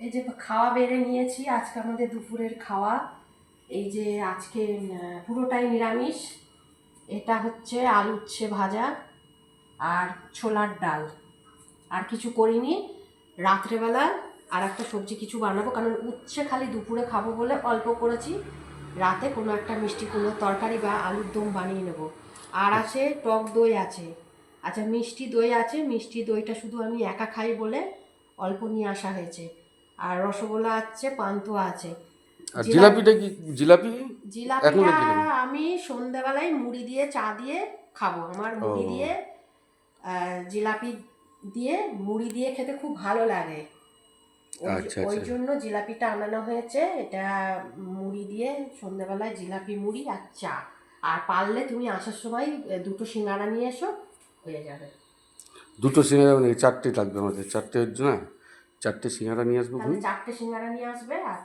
এই যে খাওয়া বেড়ে নিয়েছি, আজকে আমাদের দুপুরের খাওয়া। এই যে আজকে পুরোটাই নিরামিষ। এটা হচ্ছে আলু উচ্ছে ভাজা আর ছোলার ডাল, আর কিছু করিনি। রাত্রেবেলা আর একটা সবজি কিছু বানাবো, কারণ উচ্ছে খালি দুপুরে খাবো বলে অল্প করেছি। রাতে কোনো একটা মিষ্টি কুমড়োর তরকারি বা আলুর দম বানিয়ে নেব। আর আছে টক দই আছে, আচ্ছা মিষ্টি দই আছে, মিষ্টি দইটা শুধু আমি একা খাই বলে অল্প নিয়ে আসা হয়েছে। আর রসগোল্লা আছে, পান্তুয়া আছে। আর জিলাপি, জিলাপিটা কি? জিলাপি এখন জিলাপিটা রেখে দেবেন? আমি সন্ধ্যাবেলায় মুড়ি দিয়ে চা দিয়ে খাবো। আমার ও মুড়ি দিয়ে জিলাপি দিয়ে মুড়ি দিয়ে খেতে খুব ভালো লাগে। ওই আচ্ছা ওই আচ্ছা। জন্য জিলাপিটা আনানো হয়েছে। এটা মুড়ি দিয়ে সন্ধ্যাবেলায় জিলাপি মুড়ি আর চা। আর পারলে তুমি আসার সময় দুটো সিঙ্গাড়া নিয়ে এসো, হয়ে যাবে। দুটো সিঙ্গাড়া মানে চারটে লাগবে আমাদের, চারটে না, চারটে সিঙ্গাড়া নিয়ে আসবো তাহলে তুমি। 4টে সিঙ্গাড়া নিয়ে আসবে। আর